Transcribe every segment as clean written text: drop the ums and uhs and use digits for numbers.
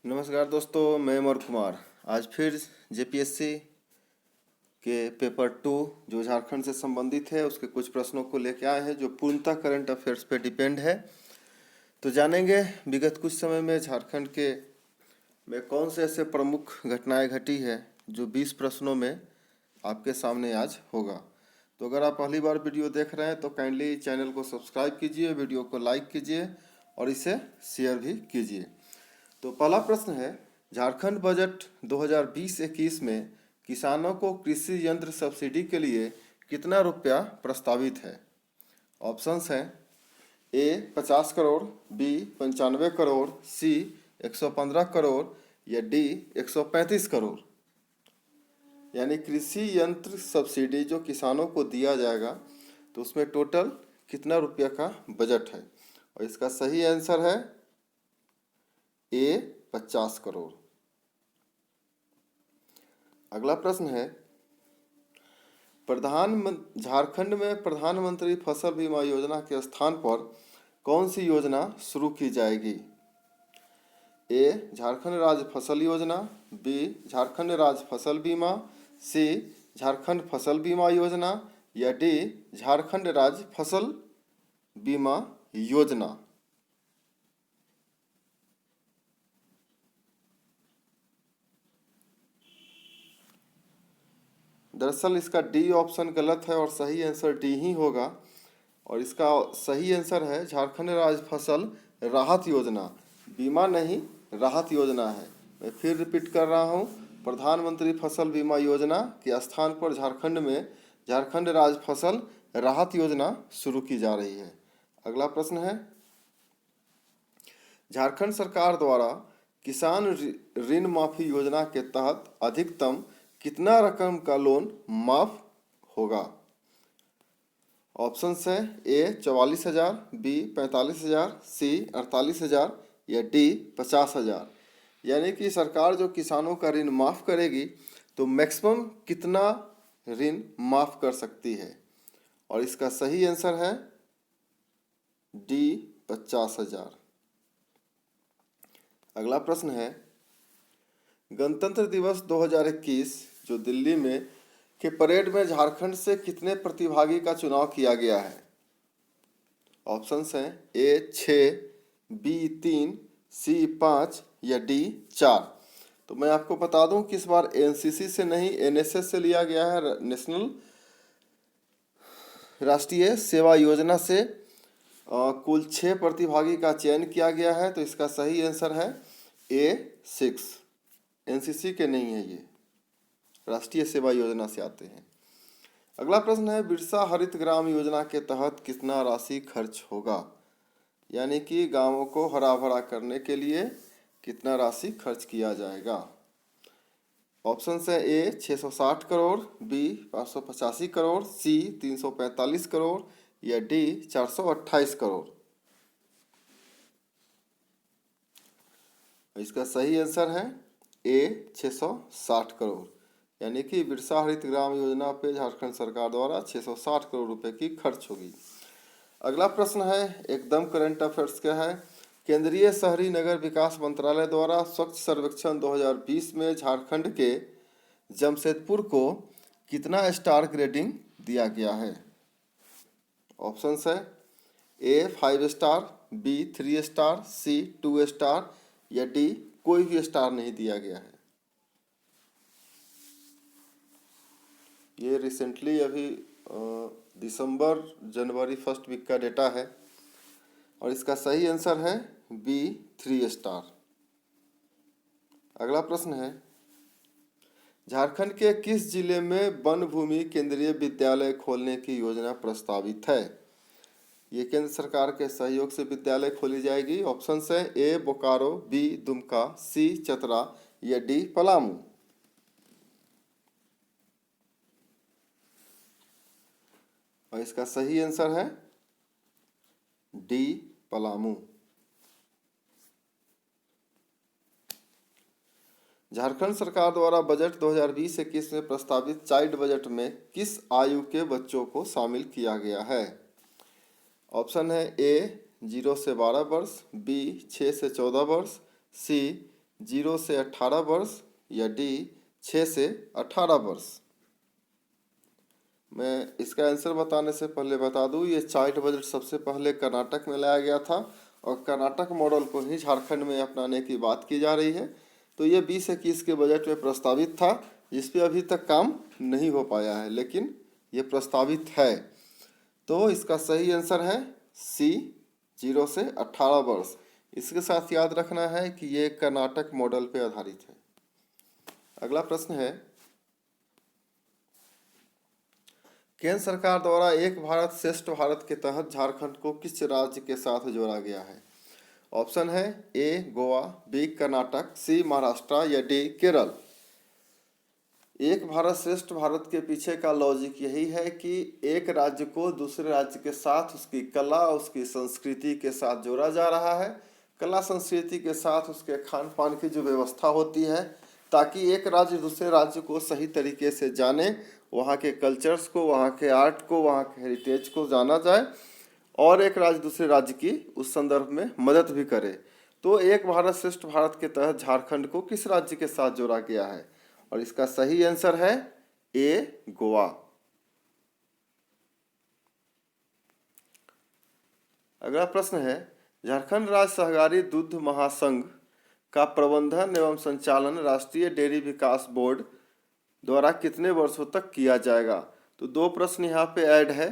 नमस्कार दोस्तों, मैं अमर कुमार। आज फिर जेपीएससी के पेपर 2 जो झारखंड से संबंधित है उसके कुछ प्रश्नों को लेकर आए हैं जो पूर्णतः करंट अफेयर्स पे डिपेंड है। तो जानेंगे विगत कुछ समय में झारखंड के में कौन से ऐसे प्रमुख घटनाएं घटी है जो 20 प्रश्नों में आपके सामने आज होगा। तो अगर आप पहली बार वीडियो देख रहे हैं तो काइंडली चैनल को सब्सक्राइब कीजिए, वीडियो को लाइक कीजिए और इसे शेयर भी कीजिए। तो पहला प्रश्न है, झारखंड बजट 2020-21 में किसानों को कृषि यंत्र सब्सिडी के लिए कितना रुपया प्रस्तावित है। ऑप्शंस हैं ए 50 करोड़, बी 95 करोड़, सी 115 करोड़ या डी 135 करोड़। यानी कृषि यंत्र सब्सिडी जो किसानों को दिया जाएगा तो उसमें टोटल कितना रुपया का बजट है, और इसका सही आंसर है ए 50 करोड़। अगला प्रश्न है, झारखंड में प्रधानमंत्री फसल बीमा योजना के स्थान पर कौन सी योजना शुरू की जाएगी। ए झारखंड राज्य फसल योजना, बी झारखंड राज्य फसल बीमा, सी झारखंड फसल बीमा योजना या डी झारखंड राज्य फसल बीमा योजना। दरअसल इसका डी ऑप्शन गलत है और सही आंसर डी ही होगा, और इसका सही आंसर है झारखंड राज्य फसल राहत योजना। बीमा नहीं, राहत योजना है। मैं फिर रिपीट कर रहा हूँ, प्रधानमंत्री फसल बीमा योजना के स्थान पर झारखंड में झारखंड राज्य फसल राहत योजना शुरू की जा रही है। अगला प्रश्न है, झारखंड सरकार द्वारा किसान ऋण माफी योजना के तहत अधिकतम कितना रकम का लोन माफ होगा। ऑप्शन है ए 44,000, बी 45,000, सी 48,000 या डी 50,000। यानी कि सरकार जो किसानों का ऋण माफ़ करेगी तो मैक्सिमम कितना ऋण माफ़ कर सकती है, और इसका सही आंसर है डी 50,000। अगला प्रश्न है, गणतंत्र दिवस 2021 जो दिल्ली में के परेड में झारखंड से कितने प्रतिभागी का चुनाव किया गया है। ऑप्शंस हैं ए 6, बी 3, सी 5 या डी 4। तो मैं आपको बता दूं कि इस बार एनसीसी से नहीं एनएसएस से लिया गया है, नेशनल राष्ट्रीय सेवा योजना से कुल 6 प्रतिभागी का चयन किया गया है। तो इसका सही आंसर है ए 6। एनसीसी के नहीं है, ये राष्ट्रीय सेवा योजना से आते हैं। अगला प्रश्न है, बिरसा हरित ग्राम योजना के तहत कितना राशि खर्च होगा। यानी कि गांवों को हरा भरा करने के लिए कितना राशि खर्च किया जाएगा। ऑप्शन है ए 660 करोड़, बी 585 करोड़, सी 345 करोड़ या डी 428 करोड़। इसका सही आंसर है ए 660 करोड़। यानी कि बिरसा हरित ग्राम योजना पे झारखंड सरकार द्वारा 660 करोड़ रुपए की खर्च होगी। अगला प्रश्न है, एकदम करंट अफेयर्स का है, केंद्रीय शहरी नगर विकास मंत्रालय द्वारा स्वच्छ सर्वेक्षण 2020 में झारखंड के जमशेदपुर को कितना स्टार ग्रेडिंग दिया गया है। ऑप्शंस है ए 5 स्टार, बी 3 स्टार, सी 2 स्टार या डी कोई भी स्टार नहीं दिया गया है। ये रिसेंटली अभी दिसंबर जनवरी फर्स्ट वीक का डेटा है, और इसका सही आंसर है बी 3 स्टार। अगला प्रश्न है, झारखंड के किस जिले में वन भूमि केंद्रीय विद्यालय खोलने की योजना प्रस्तावित है। ये केंद्र सरकार के सहयोग से विद्यालय खोली जाएगी। ऑप्शन है ए बोकारो, बी दुमका, सी चतरा या डी पलामू। और इसका सही आंसर है डी पलामू। झारखंड सरकार द्वारा बजट 2020-21 में प्रस्तावित चाइल्ड बजट में किस आयु के बच्चों को शामिल किया गया है। ऑप्शन है ए 0 से 12 वर्ष, बी 6 से 14 वर्ष, सी 0 से 18 वर्ष या डी 6 से 18 वर्ष। मैं इसका आंसर बताने से पहले बता दूं, ये चाइल्ड बजट सबसे पहले कर्नाटक में लाया गया था और कर्नाटक मॉडल को ही झारखंड में अपनाने की बात की जा रही है। तो ये 20-21 के बजट में प्रस्तावित था, जिस पे अभी तक काम नहीं हो पाया है, लेकिन ये प्रस्तावित है। तो इसका सही आंसर है सी, 0 से 18 वर्ष। इसके साथ याद रखना है कि ये कर्नाटक मॉडल पे आधारित है। अगला प्रश्न है, केंद्र सरकार द्वारा एक भारत श्रेष्ठ भारत के तहत झारखंड को किस राज्य के साथ जोड़ा गया है? ऑप्शन है ए गोवा, बी कर्नाटक, सी महाराष्ट्र या डी केरल। एक भारत श्रेष्ठ भारत के पीछे का लॉजिक यही है कि एक राज्य को दूसरे राज्य के साथ उसकी कला, उसकी संस्कृति के साथ जोड़ा जा रहा है। कला संस्कृति के साथ उसके खान पान की जो व्यवस्था होती है, ताकि एक राज्य दूसरे राज्य को सही तरीके से जाने, वहाँ के कल्चर्स को, वहाँ के आर्ट को, वहाँ के हेरिटेज को जाना जाए और एक राज्य दूसरे राज्य की उस संदर्भ में मदद भी करे। तो एक भारत श्रेष्ठ भारत के तहत झारखंड को किस राज्य के साथ जोड़ा गया है? और इसका सही आंसर है ए गोवा। अगला प्रश्न है, झारखंड राज्य सहकारी दुग्ध महासंघ का प्रबंधन एवं संचालन राष्ट्रीय डेयरी विकास बोर्ड द्वारा कितने वर्षों तक किया जाएगा? तो दो प्रश्न यहाँ पे ऐड है,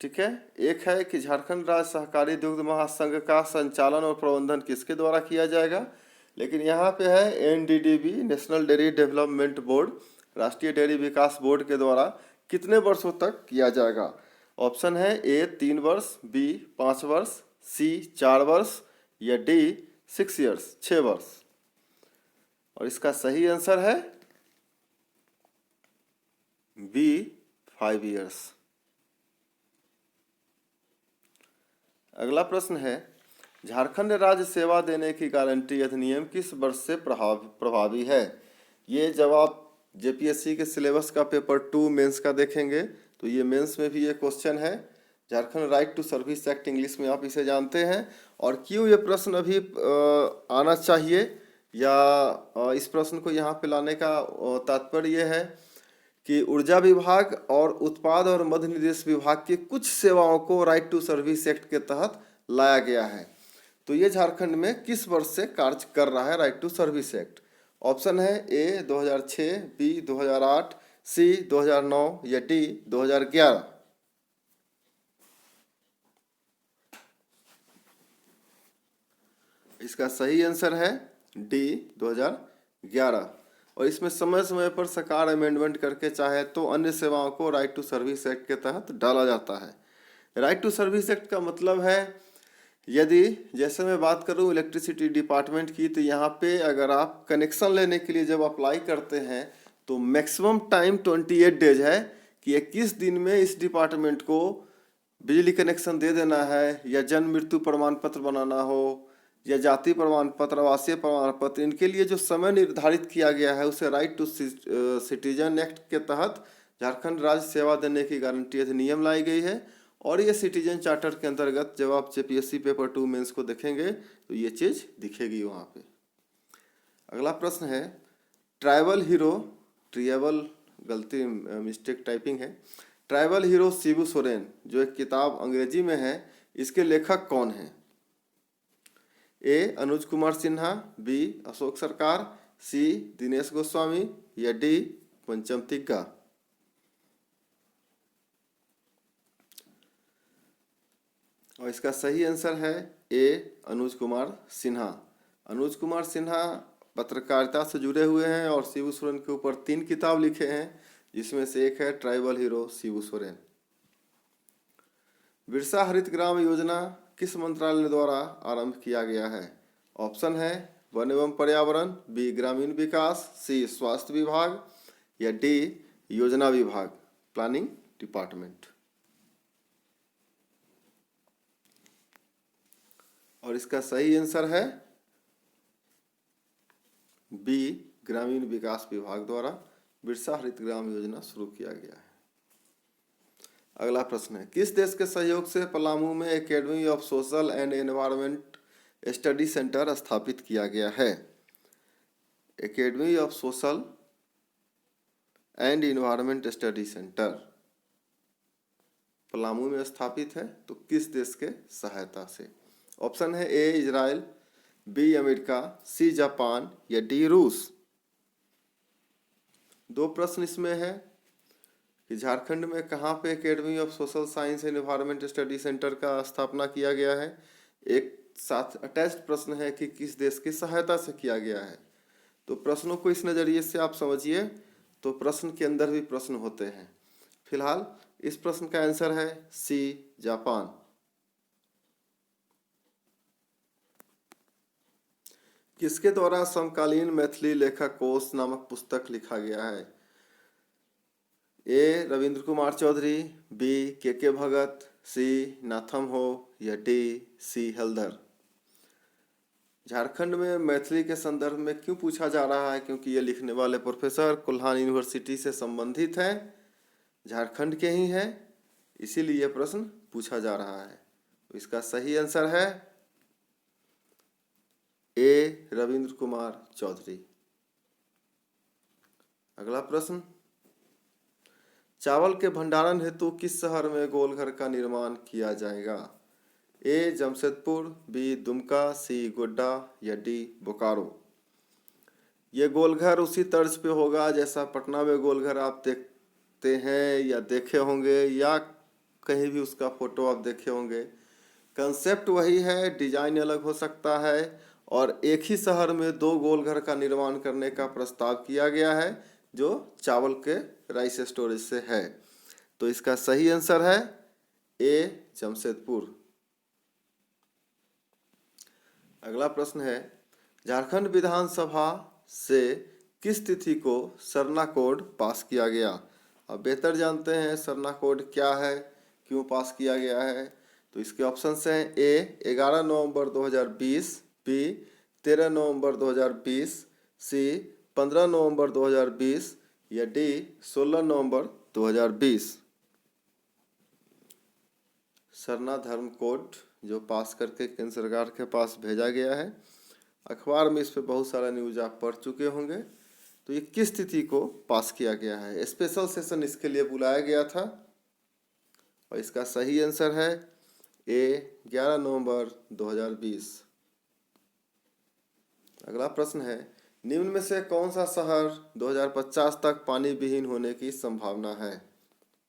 ठीक है। एक है कि झारखंड राज्य सहकारी दुग्ध महासंघ का संचालन और प्रबंधन किसके द्वारा किया जाएगा, लेकिन यहाँ पे है NDDB, national dairy development board, राष्ट्रीय डेयरी विकास बोर्ड के द्वारा कितने वर्षों तक किया जाएगा? ऑप्शन है ए 3 वर्ष, बी 5 वर्ष, सी 4 वर्ष या डी 6 ईयर्स 6 वर्ष। और इसका सही आंसर है बी 5 ईयर्स। अगला प्रश्न है, झारखंड राज्य सेवा देने की गारंटी अधिनियम किस वर्ष से प्रभावी है? ये जब आप जेपीएससी के सिलेबस का पेपर 2 मेंस का देखेंगे तो ये मेंस में भी ये क्वेश्चन है। Jharkhand right to service act English में आप इसे जानते हैं। और क्यों ये प्रश्न अभी आना चाहिए या इस प्रश्न को यहाँ पे लाने का तात्पर्य ये है कि ऊर्जा विभाग और उत्पाद और मध्य निर्देश विभाग की कुछ सेवाओं को राइट टू सर्विस एक्ट के तहत लाया गया है। तो ये झारखंड में किस वर्ष से कार्य कर रहा है right to service act? Option है ए 2006, बी 2008, सी 2009 या डी 2011। इसका सही आंसर है डी 2011। और इसमें समय समय पर सरकार अमेंडमेंट करके चाहे तो अन्य सेवाओं को राइट टू सर्विस एक्ट के तहत डाला जाता है। राइट टू सर्विस एक्ट का मतलब है, यदि जैसे मैं बात करूं इलेक्ट्रिसिटी डिपार्टमेंट की, तो यहाँ पे अगर आप कनेक्शन लेने के लिए जब अप्लाई करते हैं तो मैक्सिमम टाइम 28 डेज है कि 21 दिन में इस डिपार्टमेंट को बिजली कनेक्शन दे देना है, या जन्म मृत्यु प्रमाण पत्र बनाना हो, या जाति प्रमाण पत्र, आवासीय प्रमाण पत्र, इनके लिए जो समय निर्धारित किया गया है उसे राइट टू सिटीजन एक्ट के तहत झारखंड राज्य सेवा देने की गारंटी अधिनियम लाई गई है। और ये सिटीजन चार्टर के अंतर्गत जब आप जेपीएससी पेपर 2 मेंस को देखेंगे तो ये चीज़ दिखेगी वहाँ पे। अगला प्रश्न है, ट्राइबल हीरो, गलती मिस्टेक टाइपिंग है, ट्राइबल हीरो शिबू सोरेन जो एक किताब अंग्रेजी में है, इसके लेखक कौन हैं? ए अनुज कुमार सिन्हा, बी अशोक सरकार, सी दिनेश गोस्वामी या डी पंचम तिग्गा। और इसका सही आंसर है ए अनुज कुमार सिन्हा। अनुज कुमार सिन्हा पत्रकारिता से जुड़े हुए हैं और शिबू सोरेन के ऊपर 3 किताब लिखे हैं, जिसमें से एक है ट्राइबल हीरो शिबू सोरेन। बिरसा हरित ग्राम योजना किस मंत्रालय द्वारा आरंभ किया गया है? ऑप्शन है वन एवं पर्यावरण, बी ग्रामीण विकास, सी स्वास्थ्य विभाग या डी योजना विभाग, प्लानिंग डिपार्टमेंट। और इसका सही आंसर है बी ग्रामीण विकास विभाग द्वारा बिरसा हरित ग्राम योजना शुरू किया गया है। अगला प्रश्न है, किस देश के सहयोग से पलामू में academy of social and environment study centre स्थापित किया गया है? Academy of social and environment study centre Palamu में स्थापित है, तो किस देश के सहायता से? ऑप्शन है A Israel, B America, C Japan या डी रूस। दो प्रश्न इसमें है कि झारखंड में कहाँ पे academy of social science and environment study centre का स्थापना किया गया है। एक साथ अटैच्ड प्रश्न है कि किस देश की सहायता से किया गया है। तो प्रश्नों को इस नज़रिए से आप समझिए, तो प्रश्न के अंदर भी प्रश्न होते हैं। फिलहाल इस प्रश्न का आंसर है सी जापान। किसके द्वारा समकालीन मैथिली लेखक कोश नामक पुस्तक लिखा गया है? ए रविंद्र कुमार चौधरी, बी के भगत, सी नाथम हो या डी सी हल्दर। झारखंड में मैथिली के संदर्भ में क्यों पूछा जा रहा है? क्योंकि ये लिखने वाले प्रोफेसर कोल्हान यूनिवर्सिटी से संबंधित हैं, झारखंड के ही हैं, इसीलिए यह प्रश्न पूछा जा रहा है। तो इसका सही आंसर है ए रविंद्र कुमार चौधरी। अगला प्रश्न, चावल के भंडारण हेतु किस शहर में गोलघर का निर्माण किया जाएगा? ए जमशेदपुर, बी दुमका, सी गोड्डा या डी बोकारो। ये गोलघर उसी तर्ज पे होगा जैसा पटना में गोलघर आप देखते हैं या देखे होंगे, या कहीं भी उसका फोटो आप देखे होंगे। कंसेप्ट वही है, डिजाइन अलग हो सकता है, और एक ही शहर में दो गोलघर का निर्माण करने का प्रस्ताव किया गया है जो चावल के राइस स्टोरेज से है। तो इसका सही आंसर है ए जमशेदपुर। अगला प्रश्न है, झारखंड विधानसभा से किस तिथि को सरना कोड पास किया गया? अब बेहतर जानते हैं सरना कोड क्या है, क्यों पास किया गया है। तो इसके ऑप्शंस हैं ए 11 नवंबर 2020, बी 13 नवंबर 2020, सी 15 नवंबर 2020 या डी 16 नवंबर 2020। सरना धर्म कोड जो पास करके केंद्र सरकार के पास भेजा गया है, अखबार में इस पे बहुत सारा न्यूज आप पढ़ चुके होंगे। तो ये किस तिथि को पास किया गया है? स्पेशल सेशन इसके लिए बुलाया गया था, और इसका सही आंसर है ए 11 नवंबर 2020। अगला प्रश्न है, निम्न में से कौन सा शहर 2050 तक पानी विहीन होने की संभावना है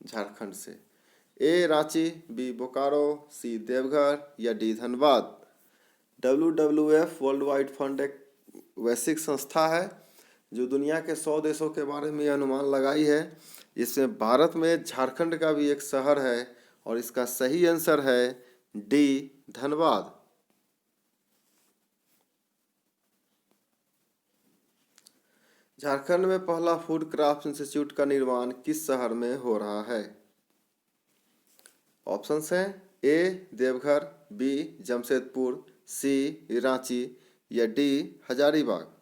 झारखंड से? ए रांची, बी बोकारो, सी देवघर या D Dhanbad. WWF world wide fund एक वैश्विक संस्था है जो दुनिया के 100 देशों के बारे में अनुमान लगाई है। इसमें भारत में झारखंड का भी एक शहर है, और इसका सही आंसर है डी धनबाद। झारखंड में पहला फूड क्राफ्ट इंस्टीट्यूट का निर्माण किस शहर में हो रहा है? ऑप्शंस हैं ए देवघर, बी जमशेदपुर, सी रांची या D Hazaribagh.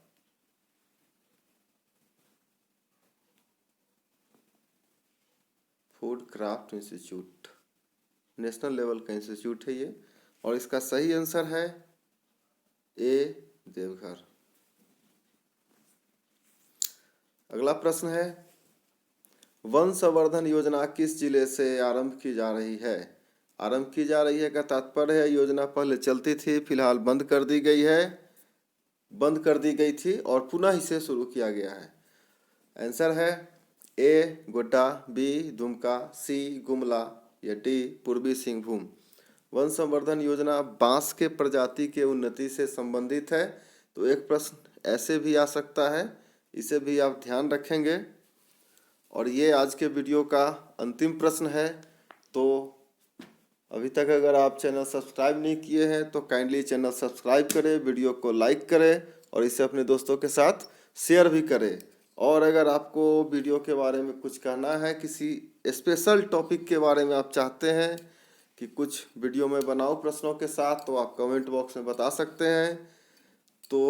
Food craft institute national level का इंस्टीट्यूट है ये, और इसका सही आंसर है ए देवघर। अगला प्रश्न है, वन संवर्धन योजना किस जिले से आरंभ की जा रही है? आरंभ की जा रही है का तात्पर्य है योजना पहले चलती थी, फिलहाल बंद कर दी गई है, बंद कर दी गई थी और पुनः इसे शुरू किया गया है। आंसर है ए गोड्डा, बी दुमका, सी गुमला या डी पूर्वी सिंहभूम। वन संवर्धन योजना बांस के प्रजाति के उन्नति से संबंधित है। तो एक प्रश्न ऐसे भी आ सकता है, इसे भी आप ध्यान रखेंगे। और ये आज के वीडियो का अंतिम प्रश्न है। तो अभी तक अगर आप चैनल सब्सक्राइब नहीं किए हैं तो काइंडली चैनल सब्सक्राइब करें, वीडियो को लाइक करें और इसे अपने दोस्तों के साथ शेयर भी करें। और अगर आपको वीडियो के बारे में कुछ कहना है, किसी स्पेशल टॉपिक के बारे में आप चाहते हैं कि कुछ वीडियो में बनाओ प्रश्नों के साथ, तो आप कमेंट बॉक्स में बता सकते हैं। तो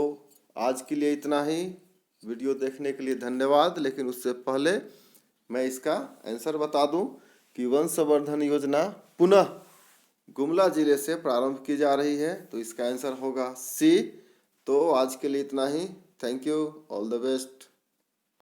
आज के लिए इतना ही। वीडियो देखने के लिए धन्यवाद। लेकिन उससे पहले मैं इसका आंसर बता दूं कि वन संवर्धन योजना पुनः गुमला जिले से प्रारंभ की जा रही है। तो इसका आंसर होगा सी। तो आज के लिए इतना ही। Thank you, all the best.